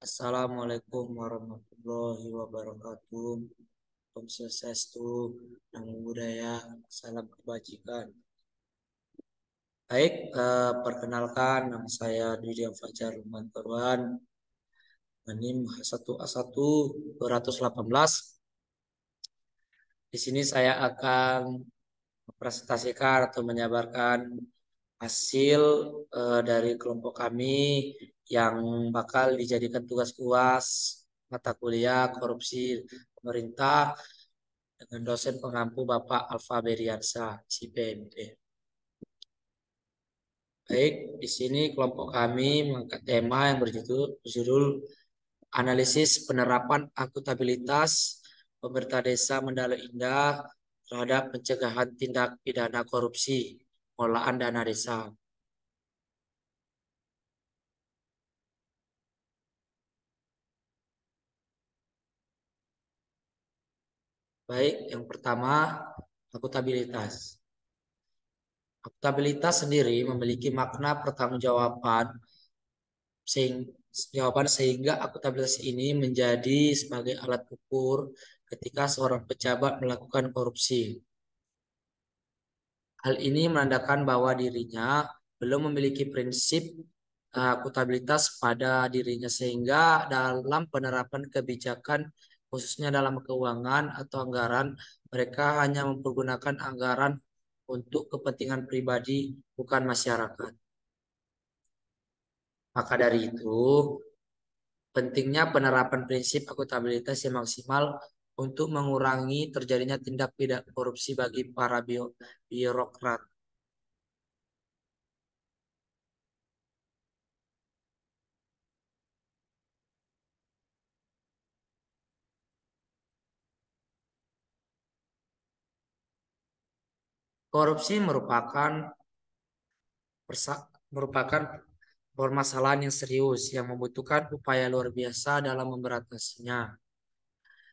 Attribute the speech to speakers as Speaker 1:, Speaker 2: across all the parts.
Speaker 1: Assalamualaikum warahmatullahi wabarakatuh. Om Swastiastu, Namo Buddhaya, salam kebajikan. Baik, perkenalkan nama saya Dwi Fajar Lumanturuan, NIM H1A1 218. Di sini saya akan mempresentasikan atau menyabarkan hasil dari kelompok kami yang bakal dijadikan tugas UAS mata kuliah korupsi pemerintah dengan dosen pengampu Bapak Alfa Beriansa, CPMP. Baik, di sini kelompok kami mengangkat tema yang berjudul analisis penerapan akuntabilitas pemerintah desa Mandala Indah terhadap pencegahan tindak pidana korupsi pengelolaan dana desa. Baik, yang pertama akuntabilitas. Akuntabilitas sendiri memiliki makna pertanggungjawaban sehingga akuntabilitas ini menjadi sebagai alat ukur ketika seorang pejabat melakukan korupsi. Hal ini menandakan bahwa dirinya belum memiliki prinsip akuntabilitas pada dirinya sehingga dalam penerapan kebijakan khususnya dalam keuangan atau anggaran mereka hanya mempergunakan anggaran untuk kepentingan pribadi bukan masyarakat. Maka dari itu, pentingnya penerapan prinsip akuntabilitas yang maksimal untuk mengurangi terjadinya tindak pidana korupsi bagi para birokrat. Korupsi merupakan permasalahan yang serius yang membutuhkan upaya luar biasa dalam memberantasnya.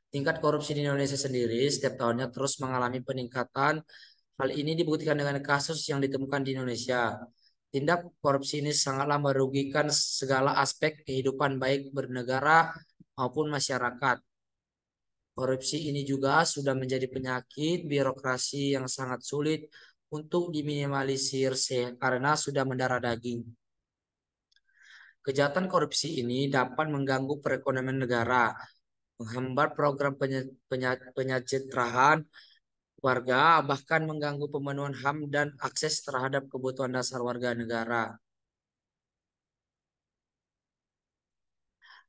Speaker 1: Tingkat korupsi di Indonesia sendiri setiap tahunnya terus mengalami peningkatan. Hal ini dibuktikan dengan kasus yang ditemukan di Indonesia. Tindak korupsi ini sangatlah merugikan segala aspek kehidupan baik bernegara maupun masyarakat. Korupsi ini juga sudah menjadi penyakit birokrasi yang sangat sulit untuk diminimalisir karena sudah mendarah daging. Kejahatan korupsi ini dapat mengganggu perekonomian negara, menghambat program penyejahteraan warga, bahkan mengganggu pemenuhan HAM dan akses terhadap kebutuhan dasar warga negara.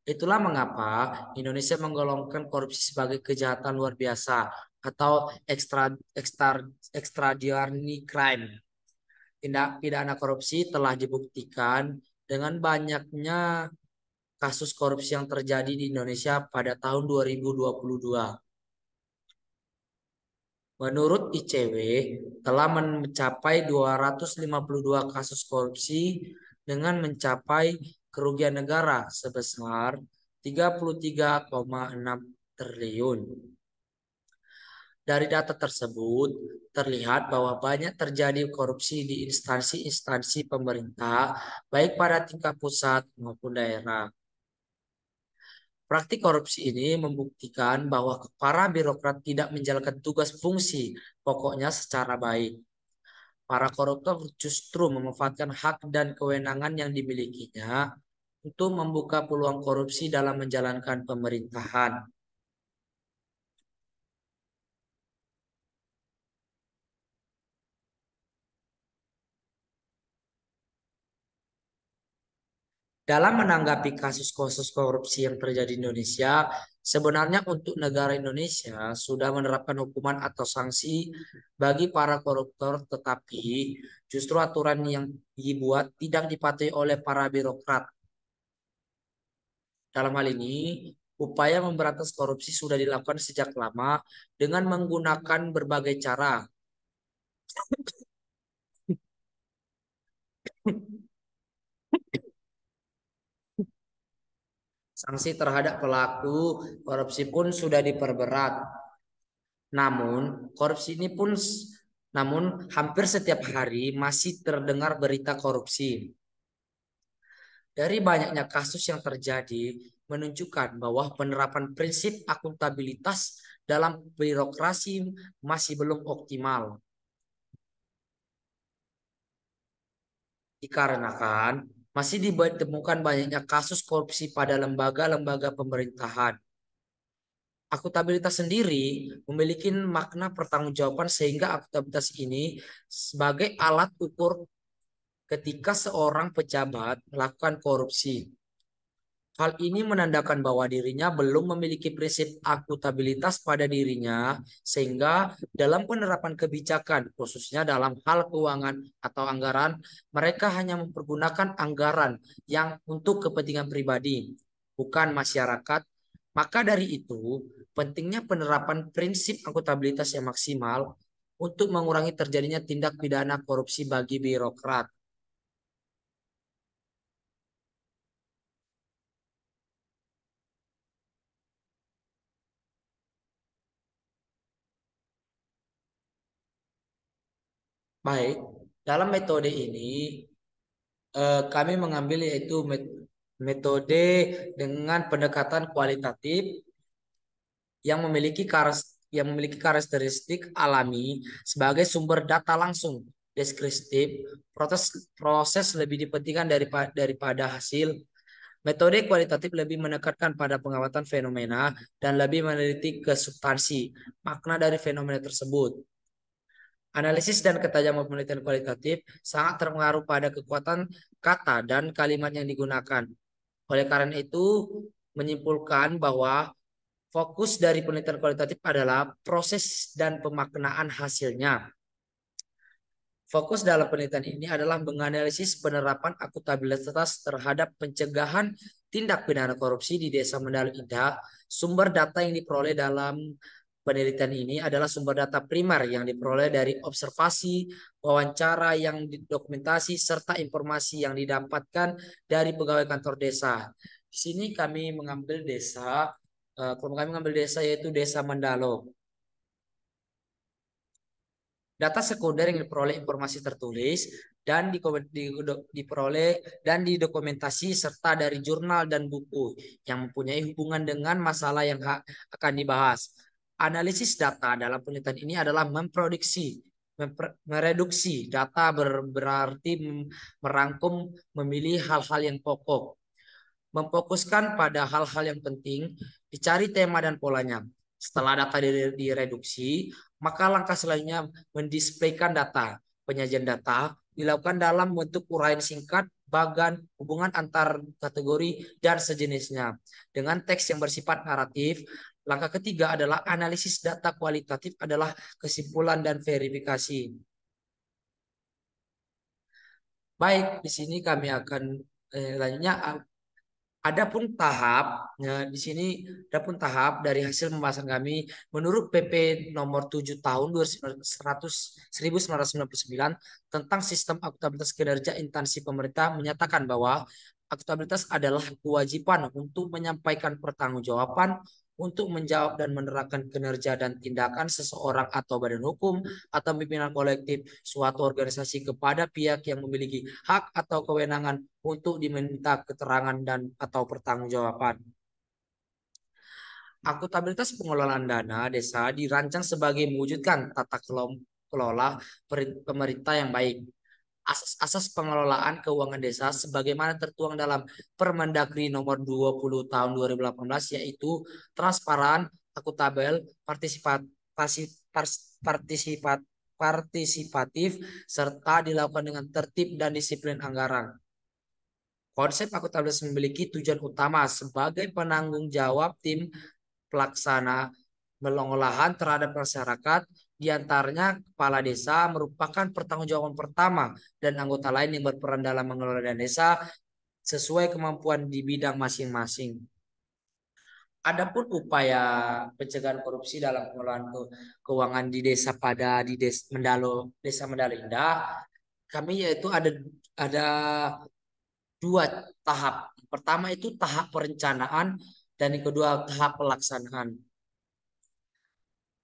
Speaker 1: Itulah mengapa Indonesia menggolongkan korupsi sebagai kejahatan luar biasa atau extraordinary crime. Tindak pidana korupsi telah dibuktikan dengan banyaknya kasus korupsi yang terjadi di Indonesia pada tahun 2022. Menurut ICW, telah mencapai 252 kasus korupsi dengan mencapai kerugian negara sebesar 33,6 triliun. Dari data tersebut, terlihat bahwa banyak terjadi korupsi di instansi-instansi pemerintah, baik pada tingkat pusat maupun daerah. Praktik korupsi ini membuktikan bahwa para birokrat tidak menjalankan tugas fungsi pokoknya secara baik. Para koruptor justru memanfaatkan hak dan kewenangan yang dimilikinya untuk membuka peluang korupsi dalam menjalankan pemerintahan. Dalam menanggapi kasus-kasus korupsi yang terjadi di Indonesia, sebenarnya untuk negara Indonesia sudah menerapkan hukuman atau sanksi bagi para koruptor, tetapi justru aturan yang dibuat tidak dipatuhi oleh para birokrat. Dalam hal ini, upaya memberantas korupsi sudah dilakukan sejak lama dengan menggunakan berbagai cara. Sanksi terhadap pelaku korupsi pun sudah diperberat. Namun hampir setiap hari masih terdengar berita korupsi. Dari banyaknya kasus yang terjadi menunjukkan bahwa penerapan prinsip akuntabilitas dalam birokrasi masih belum optimal. Dikarenakan masih ditemukan banyaknya kasus korupsi pada lembaga-lembaga pemerintahan. Akuntabilitas sendiri memiliki makna pertanggungjawaban sehingga akuntabilitas ini sebagai alat ukur ketika seorang pejabat melakukan korupsi. Hal ini menandakan bahwa dirinya belum memiliki prinsip akuntabilitas pada dirinya, sehingga dalam penerapan kebijakan, khususnya dalam hal keuangan atau anggaran, mereka hanya mempergunakan anggaran yang untuk kepentingan pribadi, bukan masyarakat. Maka dari itu, pentingnya penerapan prinsip akuntabilitas yang maksimal untuk mengurangi terjadinya tindak pidana korupsi bagi birokrat. Baik, dalam metode ini kami mengambil yaitu metode dengan pendekatan kualitatif yang memiliki karakteristik alami sebagai sumber data langsung deskriptif. Proses lebih dipentingkan daripada hasil. Metode kualitatif lebih menekankan pada pengamatan fenomena dan lebih meneliti ke substansi makna dari fenomena tersebut. Analisis dan ketajaman penelitian kualitatif sangat terpengaruh pada kekuatan kata dan kalimat yang digunakan. Oleh karena itu, menyimpulkan bahwa fokus dari penelitian kualitatif adalah proses dan pemaknaan hasilnya. Fokus dalam penelitian ini adalah menganalisis penerapan akuntabilitas terhadap pencegahan tindak pidana korupsi di Desa Mendalo Indah. Sumber data yang diperoleh dalam penelitian ini adalah sumber data primer yang diperoleh dari observasi, wawancara yang didokumentasi, serta informasi yang didapatkan dari pegawai kantor desa. Di sini kami mengambil kelompok kami mengambil desa yaitu Desa Mendalo. Data sekunder yang diperoleh informasi tertulis dan diperoleh dan didokumentasi serta dari jurnal dan buku yang mempunyai hubungan dengan masalah yang akan dibahas. Analisis data dalam penelitian ini adalah mereduksi data berarti merangkum, memilih hal-hal yang pokok, memfokuskan pada hal-hal yang penting, dicari tema dan polanya. Setelah data direduksi, maka langkah selanjutnya mendisplaykan data. Penyajian data dilakukan dalam bentuk uraian singkat, bagan, hubungan antar kategori, dan sejenisnya. Dengan teks yang bersifat naratif, langkah ketiga adalah analisis data kualitatif adalah kesimpulan dan verifikasi. Baik, di sini kami akan lanjutnya Adapun tahap, di sini adapun tahap dari hasil pembahasan kami, menurut PP nomor 7 tahun 1999 tentang sistem akuntabilitas kinerja instansi pemerintah menyatakan bahwa akuntabilitas adalah kewajiban untuk menyampaikan pertanggungjawaban untuk menjawab dan menerangkan kinerja dan tindakan seseorang atau badan hukum atau pimpinan kolektif suatu organisasi kepada pihak yang memiliki hak atau kewenangan untuk diminta keterangan dan atau pertanggungjawaban. Akuntabilitas pengelolaan dana desa dirancang sebagai mewujudkan tata kelola pemerintah yang baik. Asas-asas pengelolaan keuangan desa sebagaimana tertuang dalam Permendagri nomor 20 tahun 2018 yaitu transparan, akuntabel, partisipatif serta dilakukan dengan tertib dan disiplin anggaran. Konsep akuntabilitas memiliki tujuan utama sebagai penanggung jawab tim pelaksana pengolahan terhadap masyarakat, di antaranya kepala desa merupakan pertanggungjawaban pertama dan anggota lain yang berperan dalam mengelola dana desa sesuai kemampuan di bidang masing-masing. Adapun upaya pencegahan korupsi dalam pengelolaan keuangan di desa desa Mendalo Indah, kami yaitu ada dua tahap. Pertama itu tahap perencanaan dan yang kedua tahap pelaksanaan.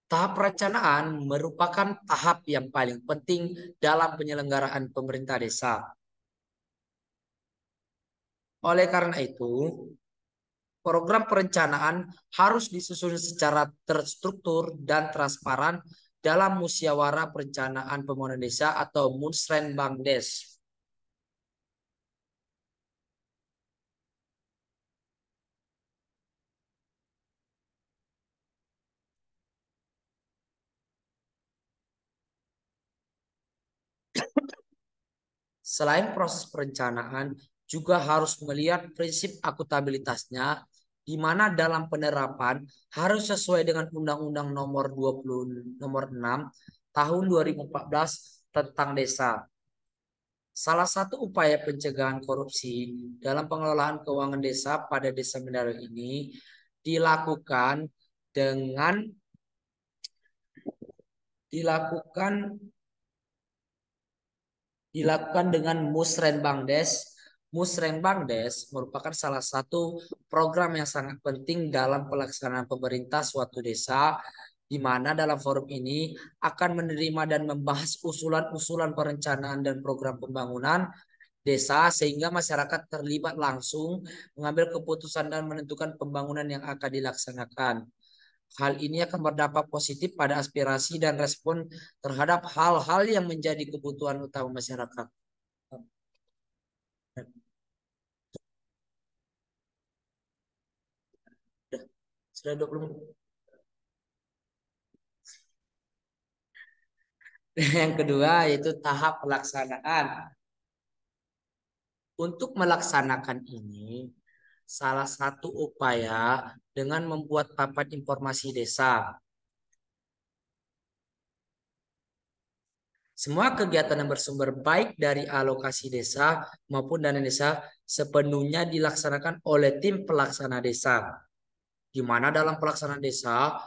Speaker 1: Tahap perencanaan merupakan tahap yang paling penting dalam penyelenggaraan pemerintah desa. Oleh karena itu, program perencanaan harus disusun secara terstruktur dan transparan dalam musyawarah perencanaan pembangunan desa atau Musrenbangdes. Selain proses perencanaan, juga harus melihat prinsip akuntabilitasnya, di mana dalam penerapan harus sesuai dengan Undang-Undang nomor 6 tahun 2014 tentang desa. Salah satu upaya pencegahan korupsi dalam pengelolaan keuangan desa pada desa Mendalu ini dilakukan dengan dilakukan dilakukan dengan Musrenbangdes. Musrenbangdes merupakan salah satu program yang sangat penting dalam pelaksanaan pemerintah suatu desa, di mana dalam forum ini akan menerima dan membahas usulan-usulan perencanaan dan program pembangunan desa sehingga masyarakat terlibat langsung mengambil keputusan dan menentukan pembangunan yang akan dilaksanakan. Hal ini akan berdampak positif pada aspirasi dan respon terhadap hal-hal yang menjadi kebutuhan utama masyarakat. Sudah 20 menit. Yang kedua yaitu tahap pelaksanaan. Untuk melaksanakan ini, salah satu upaya dengan membuat papan informasi desa. Semua kegiatan yang bersumber baik dari alokasi desa maupun dana desa sepenuhnya dilaksanakan oleh tim pelaksana desa. Di mana dalam pelaksanaan desa,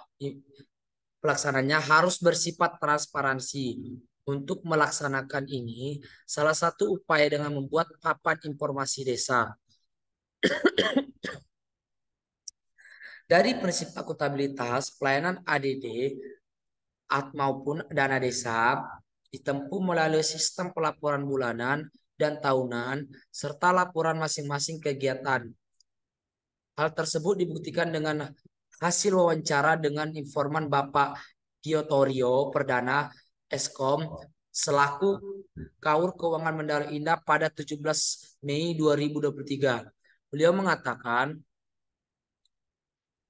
Speaker 1: pelaksananya harus bersifat transparansi. Untuk melaksanakan ini, salah satu upaya dengan membuat papan informasi desa. Dari prinsip akuntabilitas, pelayanan ADD maupun dana desa ditempuh melalui sistem pelaporan bulanan dan tahunan serta laporan masing-masing kegiatan. Hal tersebut dibuktikan dengan hasil wawancara dengan informan Bapak Giotorio Perdana Eskom selaku Kaur Keuangan Mendalu Indah pada 17 Mei 2023. Beliau mengatakan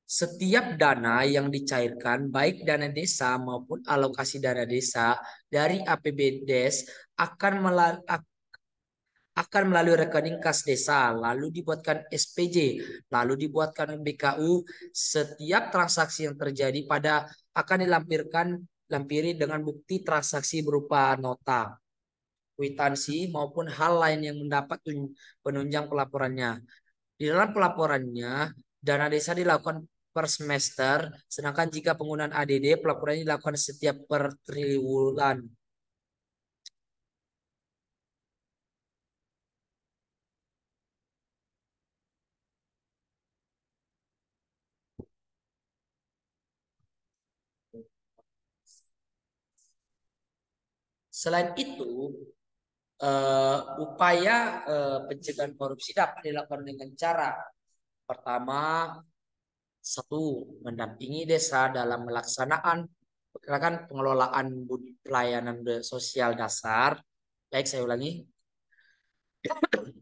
Speaker 1: setiap dana yang dicairkan, baik dana desa maupun alokasi dana desa dari APBDes akan melalui rekening kas desa, lalu dibuatkan SPJ, lalu dibuatkan BKU. Setiap transaksi yang terjadi akan lampiri dengan bukti transaksi berupa nota, kwitansi maupun hal lain yang mendapat penunjang pelaporannya. Di dalam pelaporannya, dana desa dilakukan per semester, sedangkan jika penggunaan ADD, pelaporannya dilakukan setiap per triwulan. Selain itu, upaya pencegahan korupsi dapat dilakukan dengan cara pertama, satu, mendampingi desa dalam melaksanaan pengelolaan pelayanan sosial dasar. Baik, saya ulangi.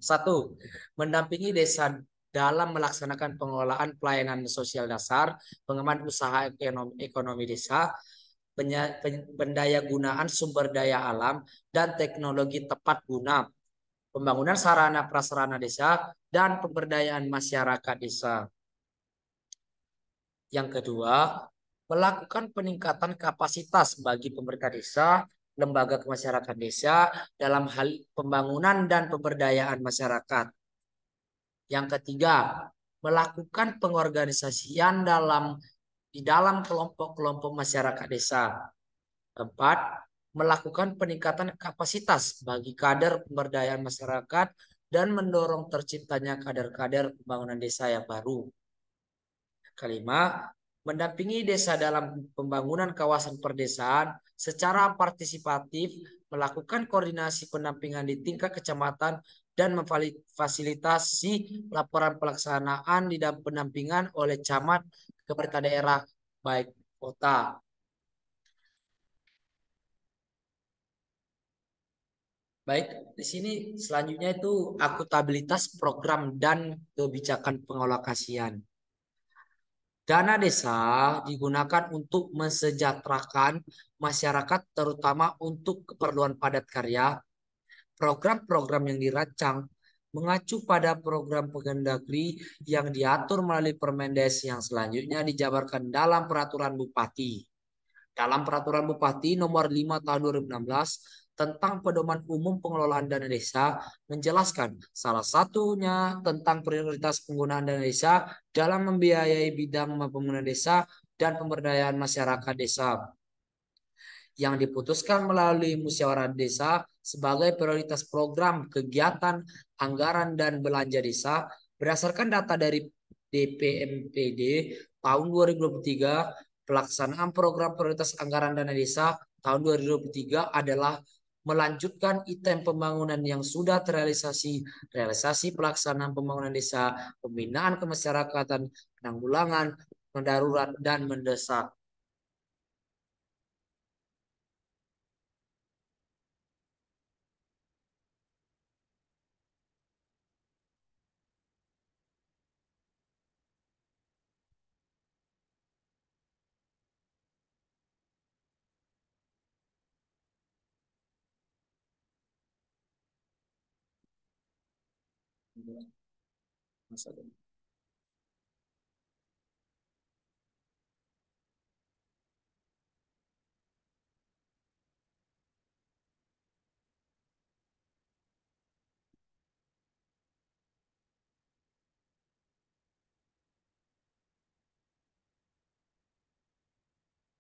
Speaker 1: Satu, mendampingi desa dalam melaksanakan pengelolaan pelayanan sosial dasar, pengembangan usaha ekonomi desa, pendaya gunaan sumber daya alam dan teknologi tepat guna, pembangunan sarana prasarana desa, dan pemberdayaan masyarakat desa. Yang kedua, melakukan peningkatan kapasitas bagi pemerintah desa, lembaga kemasyarakatan desa dalam hal pembangunan dan pemberdayaan masyarakat. Yang ketiga, melakukan pengorganisasian di dalam kelompok-kelompok masyarakat desa. Keempat, melakukan peningkatan kapasitas bagi kader pemberdayaan masyarakat dan mendorong terciptanya kader-kader pembangunan desa yang baru. Kelima, mendampingi desa dalam pembangunan kawasan perdesaan secara partisipatif, melakukan koordinasi pendampingan di tingkat kecamatan dan memfasilitasi laporan pelaksanaan di dalam pendampingan oleh camat ke pemerintah daerah baik kota. Baik, di sini selanjutnya itu akuntabilitas program dan kebijakan pengalokasian. Dana desa digunakan untuk mensejahterakan masyarakat terutama untuk keperluan padat karya. Program-program yang dirancang mengacu pada program Kemendagri yang diatur melalui Permendes yang selanjutnya dijabarkan dalam Peraturan Bupati. Dalam Peraturan Bupati Nomor 5 Tahun 2016 tentang pedoman umum pengelolaan dana desa menjelaskan salah satunya tentang prioritas penggunaan dana desa dalam membiayai bidang pembangunan desa dan pemberdayaan masyarakat desa yang diputuskan melalui musyawarah desa sebagai prioritas program kegiatan anggaran dan belanja desa berdasarkan data dari DPMPD tahun 2023. Pelaksanaan program prioritas anggaran dana desa tahun 2023 adalah melanjutkan item pembangunan yang sudah terrealisasi, realisasi pelaksanaan pembangunan desa, pembinaan kemasyarakatan, penanggulangan, mendarurat, dan mendesak.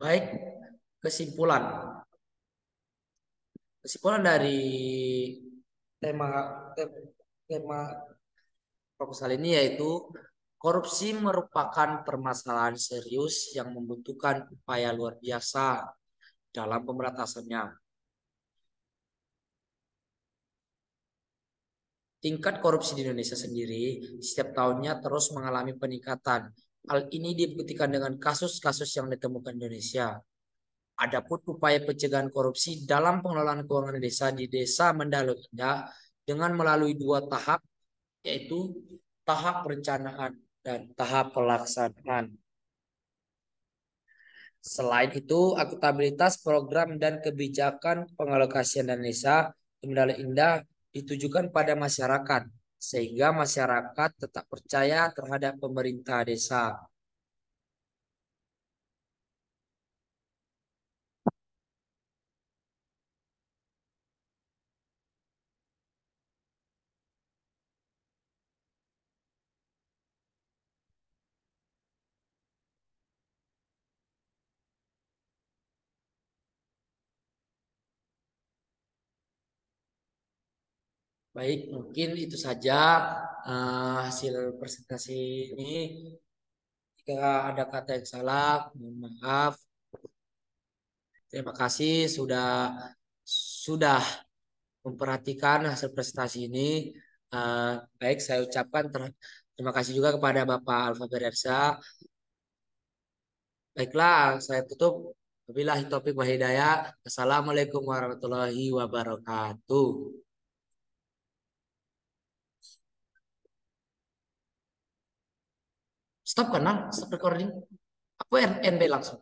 Speaker 1: Baik, kesimpulan. Kesimpulan dari tema tema proposal ini yaitu korupsi merupakan permasalahan serius yang membutuhkan upaya luar biasa dalam pemberantasannya. Tingkat korupsi di Indonesia sendiri setiap tahunnya terus mengalami peningkatan. Hal ini dibuktikan dengan kasus-kasus yang ditemukan di Indonesia. Adapun upaya pencegahan korupsi dalam pengelolaan keuangan desa di Desa Mendalu Indah dengan melalui dua tahap, yaitu tahap perencanaan dan tahap pelaksanaan. Selain itu, akuntabilitas program dan kebijakan pengalokasian dana desa di Mendalu Indah ditujukan pada masyarakat, sehingga masyarakat tetap percaya terhadap pemerintah desa. Baik, mungkin itu saja hasil presentasi ini. Jika ada kata yang salah, mohon maaf. Terima kasih sudah memperhatikan hasil presentasi ini. Baik, saya ucapkan terima kasih juga kepada Bapak Alfa Berersa. Baiklah, saya tutup. Wabillahi taufiq wa hidayah. Assalamualaikum warahmatullahi wabarakatuh. Stop kan, Stop recording. Aku NB langsung.